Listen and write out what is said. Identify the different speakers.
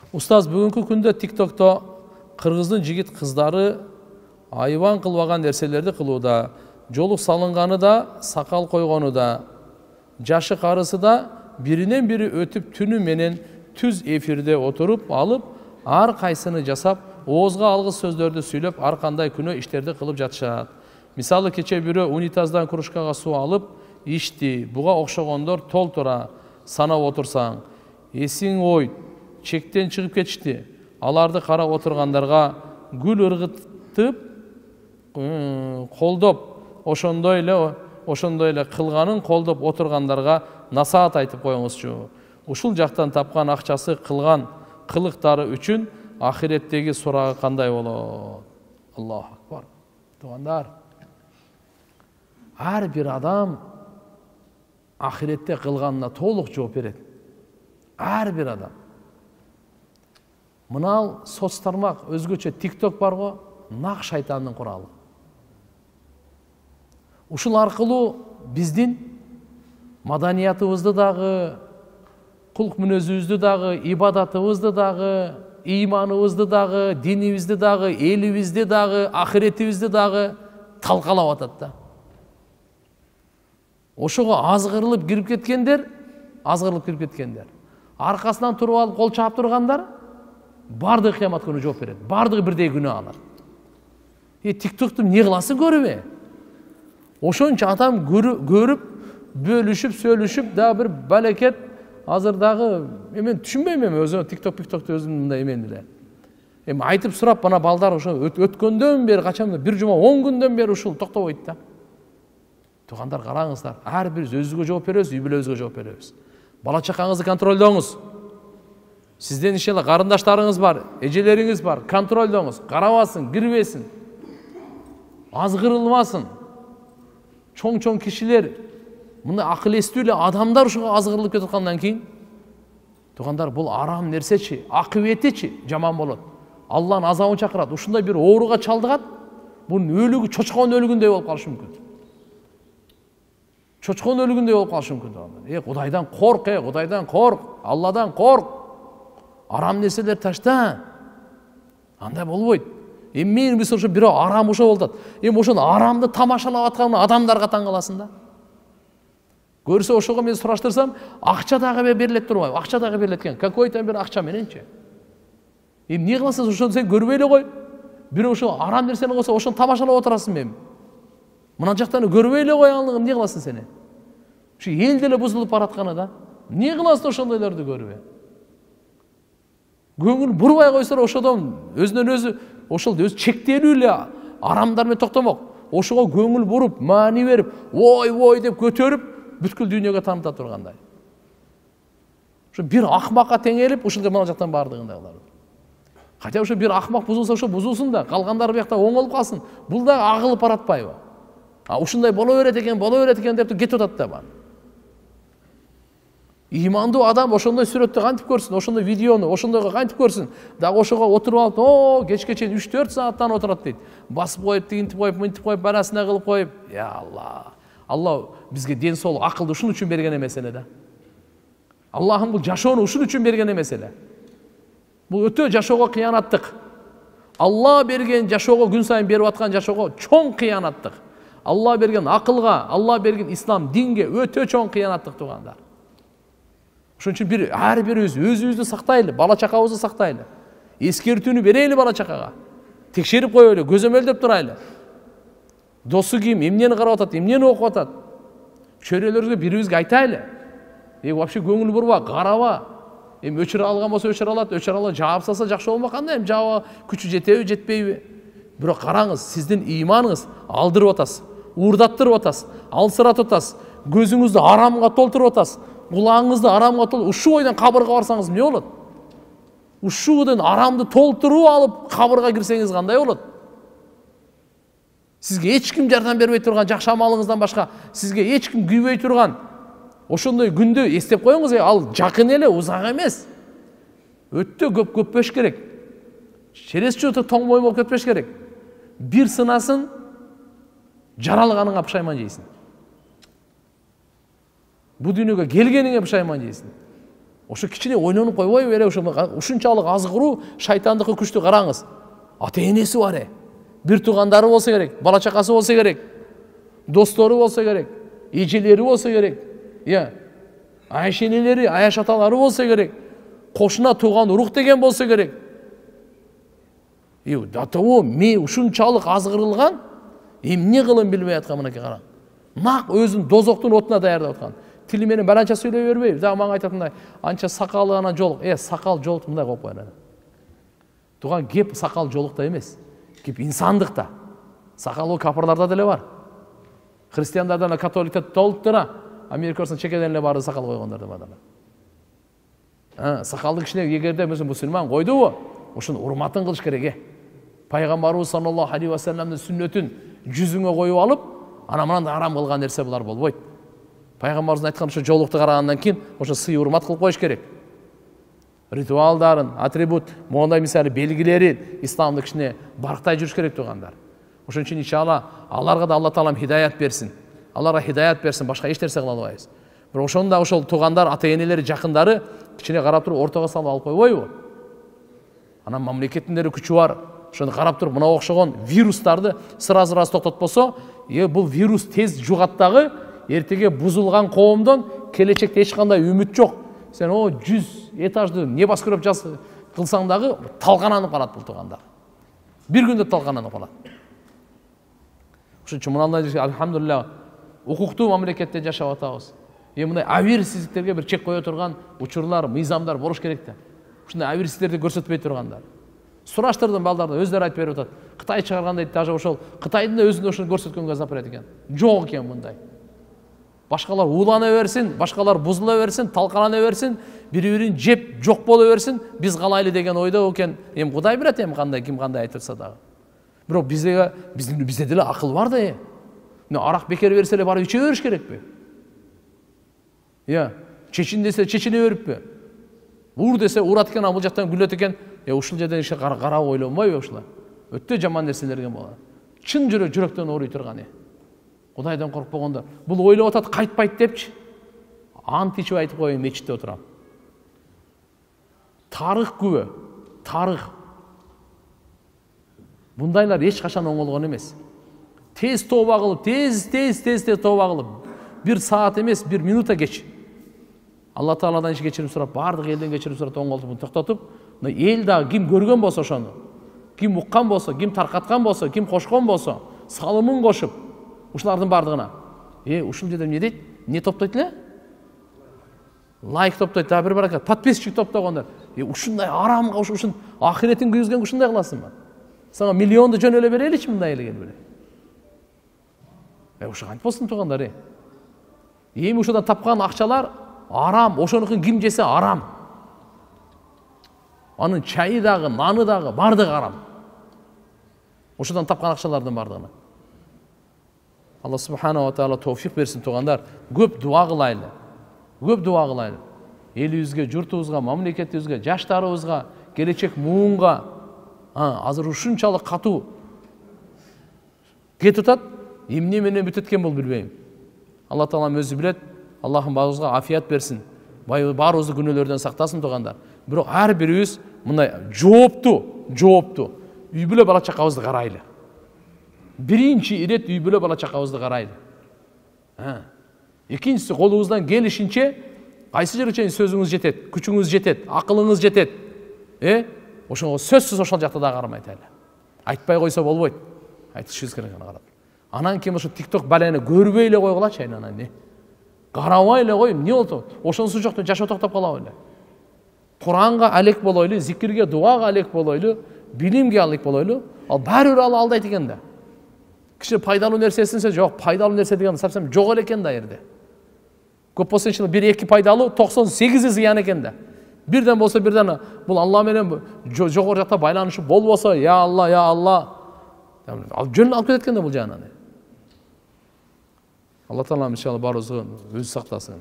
Speaker 1: Устаз, бүгүнкү күндө TikTok'то кыргыздын жигит кыздары айван кылбаган нерселерди кылууда. Жолук салынганы да, сакал койгону да, жашы карысы да биринен бири өтүп түнү менен түз эфирде отуруп алып, ар кайсыны жасап, оозго алгыс сөздөрдү сүйлөп, ар кандай күнөө иштерди кылып жатышат. Мисалы, кече бирөө унитаздан кружкага суу алып ичти. Буга окшогондор толтура санап отурсаң, эсиң ойт, чектен чыгып кетишти. Аларды карап отургандарга гүл ыргытып, колдоп, ошондой эле кылганын колдоп отургандарга насаат айтып коюңузчу. Ушул жактан тапкан акчасы кылган кылыктары үчүн ахиреттеги сурагы кандай болот? Аллаху акбар. Туугандар, ар бир адам ахиретте кылганына толук жооп берет. Ар бир адам. Мынал соц тармак, өзгөчө TikTok бар го, нак шайтандын куралы. Ушул аркылуу биздин маданиятыбызды дагы, кулк мүнөзүбүздү дагы, ибадатыбызды дагы, ыйманыбызды дагы, динибизди дагы, элибизди дагы, ахиретибизди дагы талкалап атат да. Ошого азгырылып кирип кеткендер, аркасынан туруп алып кол чаап тургандар бардыгы кыямат күнү жооп берет. Бардыгы бирдей күнөө алат. TikTok'ту эмне кыласың көрүбө? Ошончо адам көрүп, бөлүшүп, сөйлөшүп, да бир балекет азыр дагы мен түшүнбөйм өзү TikTok'ту өзүм мындай эмен эле. Айтып сурап, бана балдар ошо өткөндөн бери качан бир жума 10 күндөн бери ушул токтобойт да. Туугандар, караңыздар, ар бирибиз өзүбүзгө жооп беребиз, үй бүлөбүзгө жооп беребиз. Бала чакаңызды контролдоңуз. Сизден ишеле карындаштарыңыз бар, эжелериңиз бар, контролдоңуз, карабасын, кирбесин, азгырылмасын. Чоң кишилер, мындай акыл эстүү эле адамдар ушуга азгырылып кетип аткандан кийин, туугандар, бул арам нерсечи, акыбетичи жаман болот. Алланын азабын чакырат. Ушундай бир ооруга чалдыгат, бунун өлүгү чочкон өлүгүндөй болуп калышы мүмкүн. Чочкон өлүгүндөй болуп калышы мүмкүн. Кудайдан корк, Кудайдан корк, Алладан корк. Арам нерселер ташта. Андай болбойт. Мен биз ошо бирөө арам ошо болот. Ошону арамды тамашалап аткан адамдарга таң каласың да. Көрсө ошого мен сураштырсам, акча дагы берилет турбайбы? Акча дагы берилет экен. Какой-то бир акча мененчи. Эмне кыласың, ошону сен көрбөй эле кой. Бирөө ошо арам нерсени койсо, ошону тамашалап отурасың мен. Мына жактан көрбөй эле койганлыгын эмне кыласың сен? Ушу эл деле бузулуп баратканы да. Эмне кыласың ошондойлорду көрбөй? Көңүл бурбай койсор, ошодон өзүнөн өзү ошол өзү чектелүү эле арамдар менен токтомок. Ошого көңүл буруп, маани берип, ой деп көтөрүп, бүткүл дүйнөгө таныта тургандай. Ошо бир акмакка теңелип, ушул мына жактан бардыгындагылар. Кача ошо бир акмак бузулса, ошо бузулсун да, калгандары биякта оңолуп калсын. Бул да агылып баратпайбы? Ушундай боло берет экен деп кетип атат да бар. Имандуу адам ошондой сүрөттү кантип көрсүн, ошондой видеону ошондойго кантип көрсүн? Дагы ошого отуруп алып, кечке чейин 3-4 сааттан отурат дейт. Басып коюп, тигинтип коюп, мынтип коюп, барасына кылып коюп. Я Алла. Алла бизге ден соолук, акылды ушун үчүн берген эмес эле да. Аллахым бул жашоону ушун үчүн берген эмес эле. Бул өтө жашоого кыянаттык. Алла берген жашоого, күн сайын берип аткан жашоого чоң кыянаттык. Алла берген акылга, Алла берген ислам динге өтө чоң кыянаттык, туугандар. Ошон үчүн ар бирибиз өзүбүздү сактайлы, бала чакабызды сактайлы. Эскертүүнү берели бала чакага. Текшерип коелу, көзөмөлдөп турайлы. Досу ким, эмнени карап атат, эмнени окуп атат. Чөйрөлөрүбүзгө бирибизге айтайлы. Вообще көңүл бурба, караба. Өчүрө алган болсо өчүрө алат, өчүрө ала жаап салса жакшы болмок кандай? Жаaba күчү жетеби, жетпейби? Бирок караңыз, сиздин ыйманыңыз алдырып атасыз, уурдаттырып атасыз, алсыратып атасыз, көзүңүздү арамга толтуруп атасыз, кулагыңызды арамга толтуруп, ушул ойдон кабырга барсаңыз эмне болот? Ушудан арамды толтуруп алып кабырга кирсеңиз кандай болот? Сизге эч ким жардам бербей турган, жакшы амалыңыздан башка сизге эч ким күйбөй турган ошондой күндү эстеп коюңуз, ал жакын эле, узак эмес. Өтө көп көппөш керек. Через чөтө тоңмой болуп кетпеш керек. Бир сынасын, жаралганыңа пушайман жейсиң. Bu dünyaya gelgenine pişayman jeysin. Ошо кичине ойнонуп койбойбу эле ушунчалык азгыруу шайтандыкы күчтүү караңыз. Ата энеси бар бир туугандары болсо керек, бала чакасы болсо керек, достору болсо керек, эжелери болсо керек, айшенелери, аяш аталары болсо керек, кошуна тууган урук деген болсо керек. Датоо ме ушунчалык азгырылган, эмне кылым билбей аткан мынакей караң. Нак өзүн дозоктун отуна даярдап аткан. Тили менен баланча сүйлөй бербейбиз. Дагы мага айтатындай, анча сакалы анан жолук. Сакал жолук мындай коюп коён. Туган кеп сакал жолукта эмес. Кеп инсандыкта. Сакалы капырларда деле бар. Христиандарда католиктер толуктура. Америкасын чекеден эле баары сакал койгондар да бар. Сакалды кичине эгерде мусулман койдубу, ошонун урматын кылыш керек. Пайгамбарыбыз саллаллаху алейхи ва салламдын сүннөтүн жүзүңө коюп алып, анан арам кылган нерсе булар болбойт. Пайгамбарыбыз айткан ошо жолукту карагандан кийин ошо сый урмат кылып коюш керек. Ритуалдарын, атрибут, мондай мисалы белгилери исламды кичине барктай жүрүш керек туугандар. Ошон үчүн иншалла аларга да Алла таалам хидаят берсин. Аларга хидаят берсин, башка эч нерсе кыла албайбыз. Бирок ошону да ошол туугандар, ата-энелери, жакындары кичине карап туруп ортого салып алып койбойбу? Анан мамлекеттин деле күчү бар. Ошону карап туруп мына окшогон вирустарды сразу токтотпосо, бул вирус тез жугат эртеге бузулган коомдон келечекте эч кандай үмүт жок. Сен 100 этажды не бас көрүп кылсаң дагы талкананып калат бул туугандар. Бир күндө талкананып калат. Ошон үчүн мындай алхамдулилlah укуктуу мамлекетте жашап атабыз. Мындай абийирсиздиктерге бир чек кое турган учурлар, мыйзамдар болуш керек да. Ушундай абийирсиздиктерди көрсөтпөй тургандар. Сураштырдым балдарды, өздөрү айтып берип атат. Кытай чыгарганда даже ошол Кытайдын да өзүндө ошону көрсөткөнгө запрет экен. Жок экен мындай. Башкалар уулана берсин, башкалар бузула берсин, талкалана берсин, бири-бирин жеп жок боло берсин, биз калайлы деген ойдо экен. Кудай билет кандай, ким кандай айтырса дагы. Бирок бизде деле акыл бар да. Арак бекер берсе эле барып иче бериш керекпи? Чечин десе чечине бериппи? Ур десе урат экен, бул жактан күлөт экен. Ушул жерден ишке карап ойлонбойбу ушулар? Өтө жаман нерселерге болот. Чын жүрөктөн ооруй турган. Кудайдан коркпогондо. Бул ойлоп атат, кайтпайт депчи. Ант ичип айтып коеюн, мечитте отурам. Тарых күбө, тарых. Бундайлар эч качан оңолгон эмес. Тез тооба кылып, тез тооба кылып, 1 саат эмес, 1 минута кеч. Алла Тааладан кечирим сурап, бардык элден кечирим сурап, оңолтуп токтотуп, эл дагы ким көргөн болсо ошону, ким уккан болсо, ким таркаткан болсо, ким кошкон болсо, салымын кошуп, ушулардын бардыгына. Ушул жерде эмне дейт? Не топтойт эле? Лайк топтойт, бир баракат, подписчик топтогондар. Ушундай арамга, ушун ахиретин күйгүзгөнгө ушундай кыласыңбы? Сага миллионду жөн эле береличи мындай эле келип эле. Ошо кантип болсун туугандар? Эми ушудан тапкан акчалар арам, ошонукун ким жесе арам. Анын чайы дагы, наны дагы, бардыгы арам. Ошодан тапкан акчалардын бардыгына. Алла субханаху ва таала товфик берсин туугандар. Көп дуа кылайлы. Көп дуа кылайлы. Элибизге, журтубузга, мамлекетибизге, жаштарыбызга, келечек муунга азыр ушунчалык катуу кетип атат. Эмне менен бүтөт экен бул билбейм. Алла таалам өзү билет. Аллахым баарыбызга афият берсин. Баарыбызды күнөөлөрдөн сактасын туугандар. Бирок ар бирибиз мындай жооптуу үй бүлө бала чакабызды карайлы. Биринчи ирет үй бүлө бала чакабызды карайлы. Экинчиси колубуздан келишинче кайсы жерге чейин сөзүңүз жетет, күчүңүз жетет, акылыңыз жетет. Ошого сөзсүз ошол жакта да кармайт эле. Айтпай койсо болбойт. Айтышыбыз керек аны карап. Анан кийин ошо TikTok баланы көрбөй эле койгулачы анан не? Карабай эле коюп, эмне болду? Ошонусу жокто жашоо токтоп калабы эле. Куранга алек болойлу, зикирге, дуага алек болойлу, билимге алек болойлу. Ал баары бир алдайт экен да. Кичи пайдалуу нерсесинсе жок, пайдалуу нерсе деген совсем жок эле экен да жерде. Көп болсо 1-2 пайдалуу, 98 зыян экен да. Бирден болсо бирден бул Алла менен жогору жакта байланышы болбосо, я Алла, я Алла. Ал жөн алып кетет экен да бул жагынан. Алла таалам иншалла баарыбызды өзү сактасын.